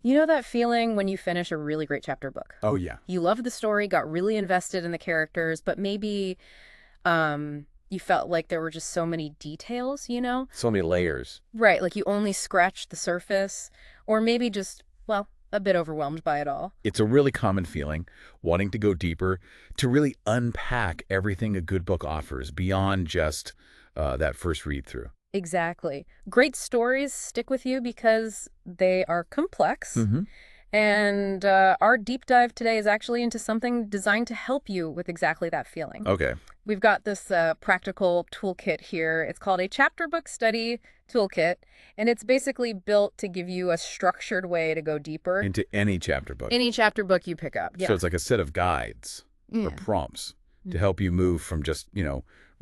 You know that feeling when you finish a really great chapter book? Oh, yeah. You loved the story, got really invested in the characters, but maybe you felt like there were just so many details, you know? So many layers. Right, like you only scratched the surface, or maybe just, well, a bit overwhelmed by it all. It's a really common feeling, wanting to go deeper, to really unpack everything a good book offers beyond just that first read through. Exactly. Great stories stick with you because they are complex. Hmm. And our deep dive today is actually into something designed to help you with exactly that feeling. Okay. We've got this practical toolkit here. It's called a chapter book study toolkit, and it's basically built to give you a structured way to go deeper. Into any chapter book. Any chapter book you pick up. So Yeah. it's like a set of guides or Yeah. prompts to help you move from just,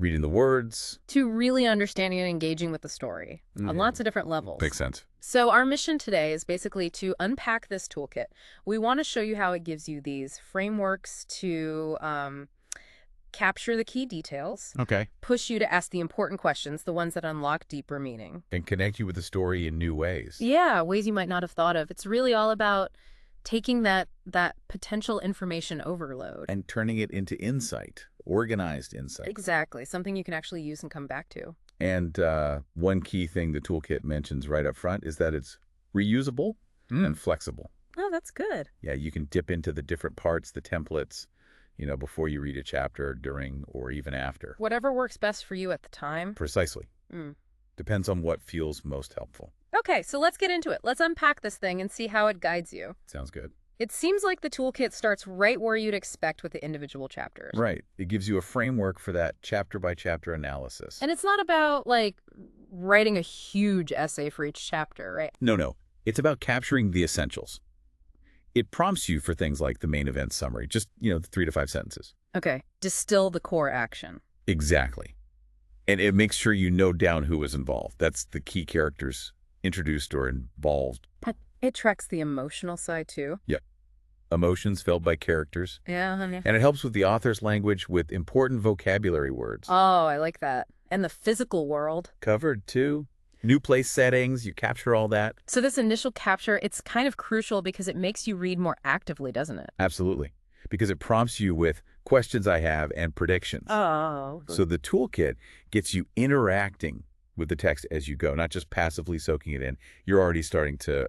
reading the words. To really understanding and engaging with the story on Yeah. lots of different levels. Makes sense. So our mission today is basically to unpack this toolkit. We want to show you how it gives you these frameworks to capture the key details, Okay. push you to ask the important questions, the ones that unlock deeper meaning. And connect you with the story in new ways. Yeah, ways you might not have thought of. It's really all about taking that potential information overload. And turning it into insight, organized insight. Exactly, something you can actually use and come back to. And one key thing the toolkit mentions right up front is that it's reusable and flexible. Oh, that's good. Yeah, you can dip into the different parts, the templates, before you read a chapter, during, or even after. Whatever works best for you at the time. Precisely. Mm. Depends on what feels most helpful. Okay, so let's get into it. Let's unpack this thing and see how it guides you. Sounds good. It seems like the toolkit starts right where you'd expect with the individual chapters. Right. It gives you a framework for that chapter-by-chapter analysis. And it's not about, like, writing a huge essay for each chapter, right? No. It's about capturing the essentials. It prompts you for things like the main event summary, just, the 3 to 5 sentences. Okay, distill the core action. Exactly. And it makes sure you note down who was involved. That's the key characters introduced or involved. But it tracks the emotional side, too. Yep. Emotions felt by characters. Yeah, honey. And it helps with the author's language with important vocabulary words. Oh, I like that. And the physical world. Covered, too. New place settings, you capture all that. So this initial capture, it's kind of crucial because it makes you read more actively, doesn't it? Absolutely. Because it prompts you with questions I have and predictions. Oh. So the toolkit gets you interacting with the text as you go, not just passively soaking it in. You're already starting to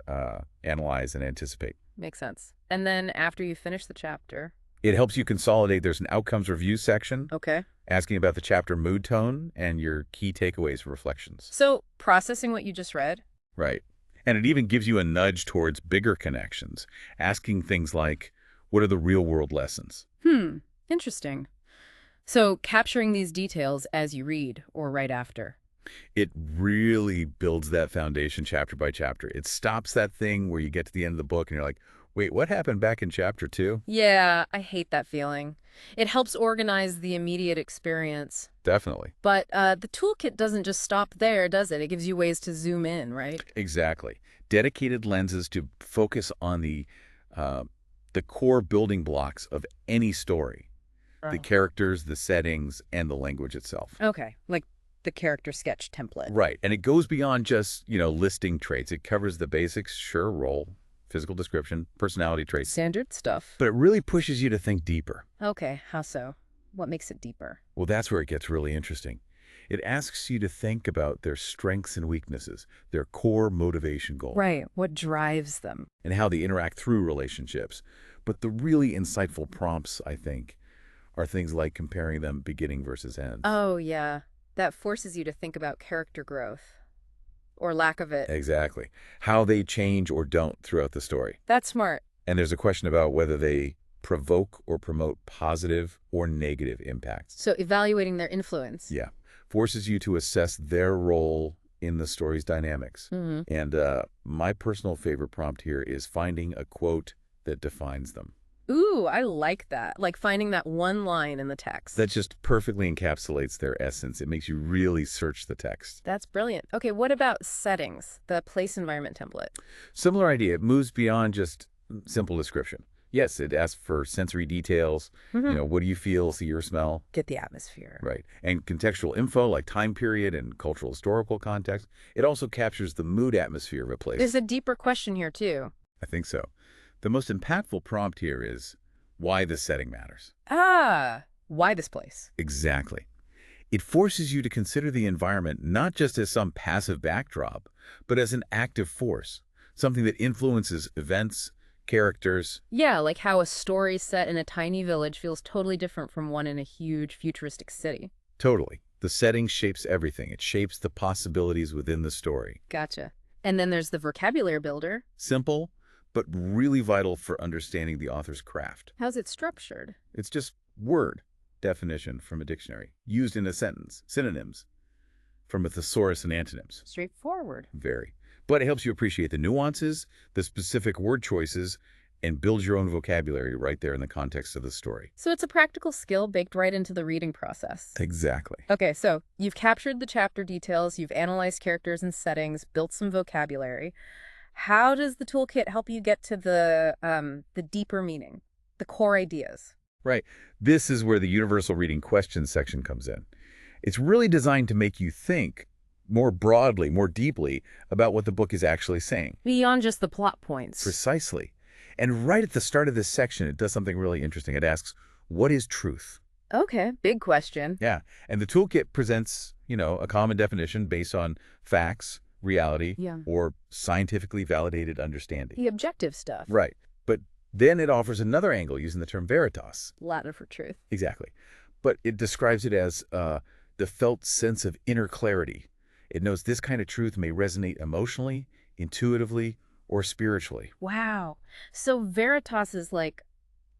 analyze and anticipate. Makes sense. And then after you finish the chapter. It helps you consolidate. There's an outcomes review section Okay. asking about the chapter mood tone and your key takeaways and reflections. So processing what you just read. Right. And it even gives you a nudge towards bigger connections, asking things like, what are the real-world lessons? Interesting. So capturing these details as you read or right after. It really builds that foundation chapter by chapter. It stops that thing where you get to the end of the book and you're like, wait, what happened back in chapter 2? Yeah, I hate that feeling. It helps organize the immediate experience. Definitely. But the toolkit doesn't just stop there, does it? It gives you ways to zoom in, right? Exactly. Dedicated lenses to focus on the core building blocks of any story. The characters, the settings, and the language itself. Okay, like the character sketch template. Right. And it goes beyond just, listing traits. It covers the basics, sure, role, physical description, personality traits. Standard stuff. But it really pushes you to think deeper. Okay, how so? What makes it deeper? Well, that's where it gets really interesting. It asks you to think about their strengths and weaknesses, their core motivation goal. Right, what drives them? And how they interact through relationships. But the really insightful prompts, I think, are things like comparing them beginning versus end. Oh, yeah. That forces you to think about character growth. Or lack of it. Exactly. How they change or don't throughout the story. That's smart. And there's a question about whether they provoke or promote positive or negative impacts. So evaluating their influence. Yeah. Forces you to assess their role in the story's dynamics. Mm-hmm. And my personal favorite prompt here is finding a quote that defines them. Ooh, I like that. Like finding that one line in the text. That just perfectly encapsulates their essence. It makes you really search the text. That's brilliant. Okay, what about settings, the place environment template? Similar idea. It moves beyond just simple description. Yes, it asks for sensory details. What do you feel, see, or smell? Get the atmosphere. Right. And contextual info like time period and cultural historical context. It also captures the mood atmosphere of a place. There's a deeper question here, too. I think so. The most impactful prompt here is why the setting matters. Ah, why this place? Exactly. It forces you to consider the environment not just as some passive backdrop, but as an active force, something that influences events, characters. Yeah, like how a story set in a tiny village feels totally different from one in a huge futuristic city. Totally. The setting shapes everything. It shapes the possibilities within the story. Gotcha. And then there's the vocabulary builder. Simple, but really vital for understanding the author's craft. How's it structured? It's just word definition from a dictionary, used in a sentence, synonyms from a thesaurus and antonyms. Straightforward. Very. But it helps you appreciate the nuances, the specific word choices, and build your own vocabulary right there in the context of the story. So it's a practical skill baked right into the reading process. Exactly. Okay, so you've captured the chapter details, you've analyzed characters and settings, built some vocabulary. How does the toolkit help you get to the deeper meaning, the core ideas? Right. This is where the universal reading questions section comes in. It's really designed to make you think more broadly, more deeply about what the book is actually saying. Beyond just the plot points. Precisely. And right at the start of this section, it does something really interesting. It asks, what is truth? Okay, big question. Yeah. And the toolkit presents, a common definition based on facts, reality, Yeah. or scientifically validated understanding. The objective stuff. Right. But then it offers another angle using the term veritas. Latin for truth. Exactly. But it describes it as the felt sense of inner clarity. It knows this kind of truth may resonate emotionally, intuitively, or spiritually. Wow. So veritas is like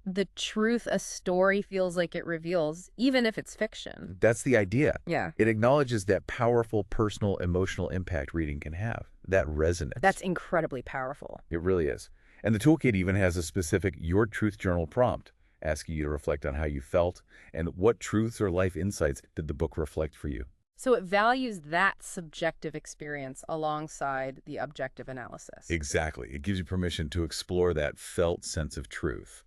the truth a story feels like it reveals, even if it's fiction. That's the idea. Yeah. It acknowledges that powerful personal emotional impact reading can have, that resonance. That's incredibly powerful. It really is. And the toolkit even has a specific Your Truth Journal prompt, asking you to reflect on how you felt and what truths or life insights did the book reflect for you. So it values that subjective experience alongside the objective analysis. Exactly. It gives you permission to explore that felt sense of truth.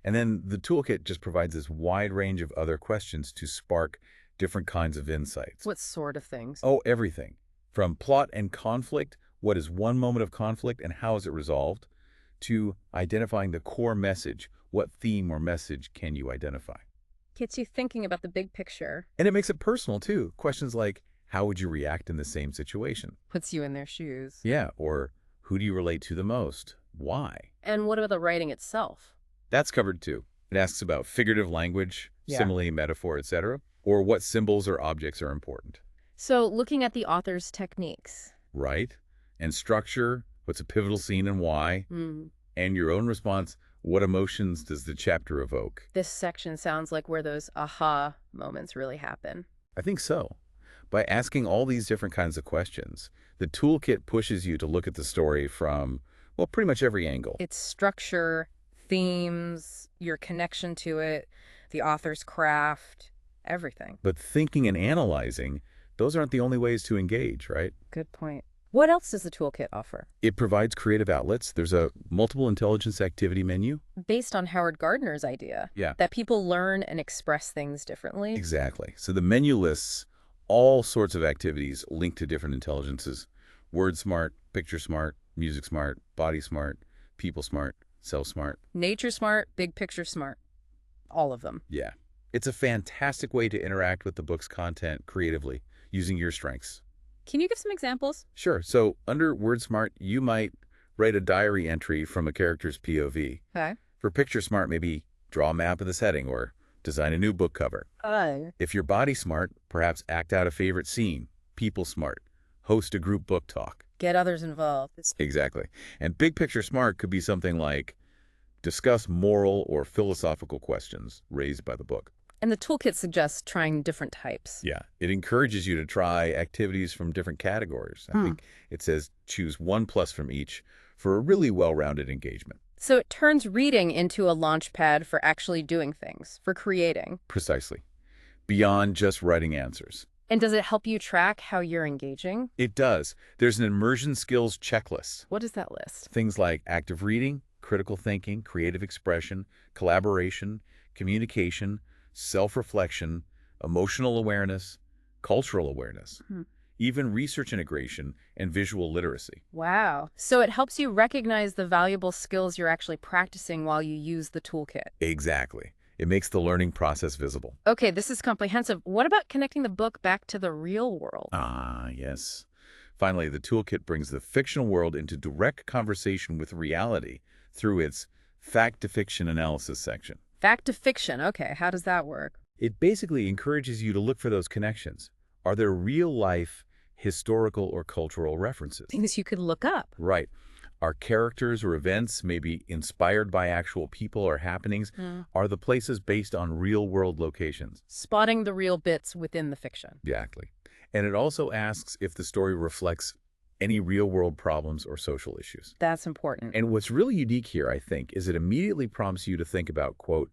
And then the toolkit just provides this wide range of other questions to spark different kinds of insights. What sort of things? Oh, everything. From plot and conflict, what is one moment of conflict and how is it resolved, to identifying the core message, what theme or message can you identify? Gets you thinking about the big picture. And it makes it personal, too. Questions like, how would you react in the same situation? Puts you in their shoes. Yeah, or who do you relate to the most? Why? And what about the writing itself? That's covered, too. It asks about figurative language, Yeah. simile, metaphor, etc., or what symbols or objects are important. So looking at the author's techniques. Right? And structure, what's a pivotal scene and why, and your own response, what emotions does the chapter evoke? This section sounds like where those aha moments really happen. I think so. By asking all these different kinds of questions, the toolkit pushes you to look at the story from, well, pretty much every angle. Its structure, themes, your connection to it, the author's craft, everything. But thinking and analyzing, those aren't the only ways to engage, right? Good point. What else does the toolkit offer? It provides creative outlets. There's a multiple intelligence activity menu. Based on Howard Gardner's idea. Yeah. That people learn and express things differently. Exactly. So the menu lists all sorts of activities linked to different intelligences. Word smart, picture smart, music smart, body smart, people smart, self smart. Nature smart, big picture smart. All of them. Yeah. It's a fantastic way to interact with the book's content creatively using your strengths. Can you give some examples? Sure. So under Word Smart, you might write a diary entry from a character's POV. Okay. For Picture Smart, maybe draw a map of the setting or design a new book cover. If you're Body Smart, perhaps act out a favorite scene. People Smart, host a group book talk. Get others involved. Exactly. And Big Picture Smart could be something like discuss moral or philosophical questions raised by the book. And the toolkit suggests trying different types. Yeah. It encourages you to try activities from different categories. I think it says choose 1+ from each for a really well-rounded engagement. So it turns reading into a launch pad for actually doing things, for creating. Precisely. Beyond just writing answers. And does it help you track how you're engaging? It does. There's an immersion skills checklist. What is that list? Things like active reading, critical thinking, creative expression, collaboration, communication, self-reflection, emotional awareness, cultural awareness. even research integration and visual literacy. Wow. So it helps you recognize the valuable skills you're actually practicing while you use the toolkit. Exactly. It makes the learning process visible. Okay, this is comprehensive. What about connecting the book back to the real world? Ah, yes. Finally, the toolkit brings the fictional world into direct conversation with reality through its fact-to-fiction analysis section. Fact to fiction. Okay, how does that work? It basically encourages you to look for those connections. Are there real-life historical or cultural references? Things you could look up. Right. Are characters or events maybe inspired by actual people or happenings? Are the places based on real-world locations? Spotting the real bits within the fiction. Exactly. And it also asks if the story reflects any real-world problems or social issues. That's important. And what's really unique here, I think, is it immediately prompts you to think about, quote,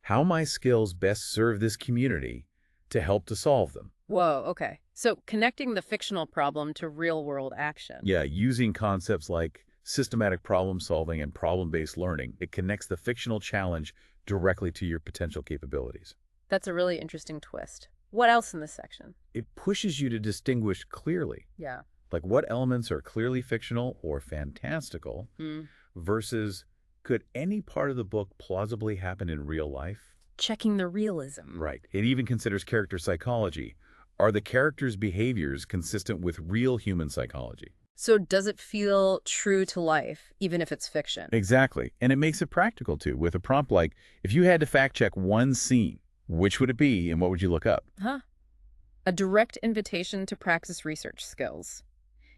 how my skills best serve this community to help to solve them. Whoa, okay. So connecting the fictional problem to real-world action. Yeah, using concepts like systematic problem solving and problem-based learning, it connects the fictional challenge directly to your potential capabilities. That's a really interesting twist. What else in this section? It pushes you to distinguish clearly, Yeah. like what elements are clearly fictional or fantastical versus could any part of the book plausibly happen in real life? Checking the realism. Right. It even considers character psychology. Are the characters' behaviors consistent with real human psychology? So does it feel true to life, even if it's fiction? Exactly. And it makes it practical, too, with a prompt like, if you had to fact-check one scene, which would it be and what would you look up? Huh. A direct invitation to practice research skills.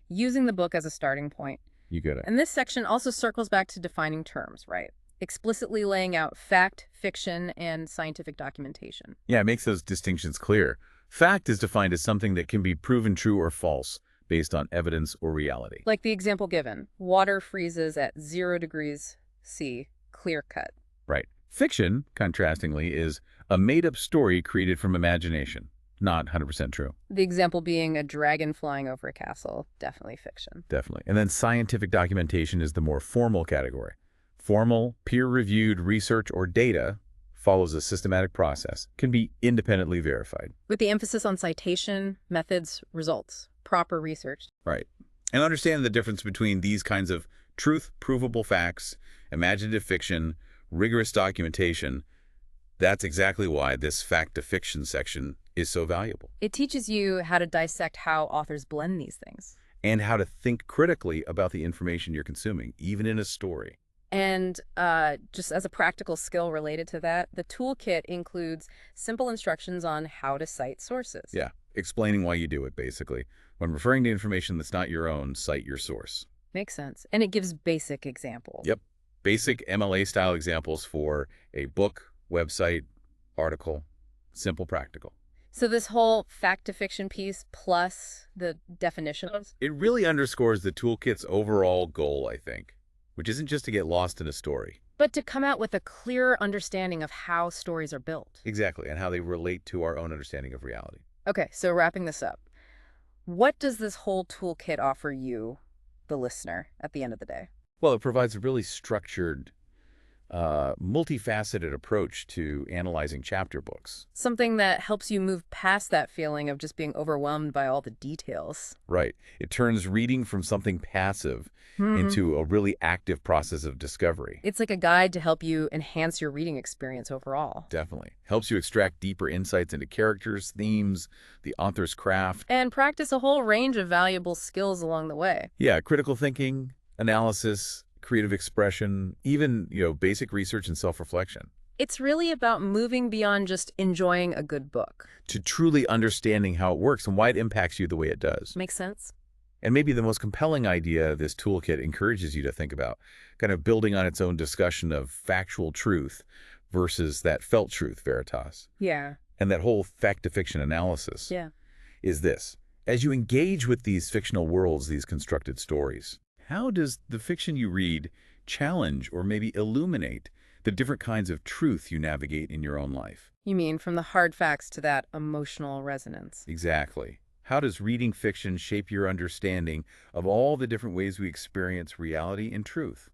Using the book as a starting point. You get it. And this section also circles back to defining terms, right? Explicitly laying out fact, fiction, and scientific documentation. Yeah, it makes those distinctions clear. Fact is defined as something that can be proven true or false based on evidence or reality. Like the example given, water freezes at 0 degrees C, clear cut. Right. Fiction, contrastingly, is a made-up story created from imagination. Not 100% true. The example being a dragon flying over a castle, definitely fiction. Definitely. And then scientific documentation is the more formal category. Formal, peer-reviewed research or data follows a systematic process, can be independently verified. With the emphasis on citation, methods, results, proper research. Right. And understand the difference between these kinds of truth-provable facts, imaginative fiction, rigorous documentation. That's exactly why this fact-to-fiction section is so valuable. It teaches you how to dissect how authors blend these things. And how to think critically about the information you're consuming, even in a story. And just as a practical skill related to that, the toolkit includes simple instructions on how to cite sources. Yeah, explaining why you do it, basically. When referring to information that's not your own, cite your source. Makes sense. And it gives basic examples. Yep. Basic MLA-style examples for a book, website, article. Simple, practical. So this whole fact-to-fiction piece plus the definitions? It really underscores the toolkit's overall goal, I think, which isn't just to get lost in a story. But to come out with a clearer understanding of how stories are built. Exactly, and how they relate to our own understanding of reality. Okay, so wrapping this up. What does this whole toolkit offer you, the listener, at the end of the day? Well, it provides a really structured, multifaceted approach to analyzing chapter books. Something that helps you move past that feeling of just being overwhelmed by all the details. Right. It turns reading from something passive into a really active process of discovery. It's like a guide to help you enhance your reading experience overall. Definitely. Helps you extract deeper insights into characters, themes, the author's craft. And practice a whole range of valuable skills along the way. Yeah, critical thinking, analysis, creative expression, even, basic research and self-reflection. It's really about moving beyond just enjoying a good book. To truly understanding how it works and why it impacts you the way it does. Makes sense? And maybe the most compelling idea this toolkit encourages you to think about, kind of building on its own discussion of factual truth versus that felt truth, veritas. Yeah. And that whole fact-to-fiction analysis is this. As you engage with these fictional worlds, these constructed stories, how does the fiction you read challenge or maybe illuminate the different kinds of truth you navigate in your own life? You mean from the hard facts to that emotional resonance? Exactly. How does reading fiction shape your understanding of all the different ways we experience reality and truth?